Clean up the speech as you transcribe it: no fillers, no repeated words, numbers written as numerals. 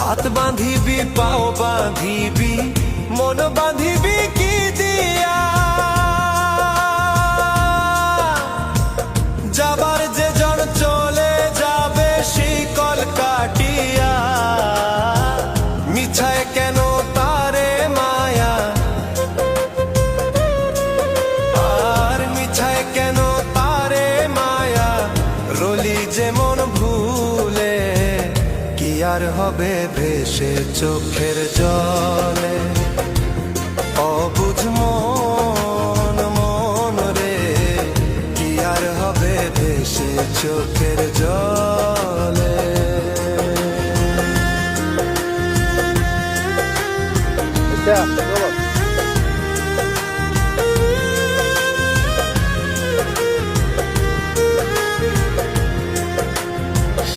হাত বাঁধিবি পাও বাঁধিবি মন বাঁধিবি কি দিয়া, যাবার যে জন চলে যাবে শিকল কাটিয়া। মিছায় কেন তারে মায়া, আর মিছায় কেন তারে মায়া, রলি যেমন ভুলে কি আর হবে ভেসে চোখের জলে। অবুঝ মন মন রে কি আর হবে ভেসে চোখের জলে।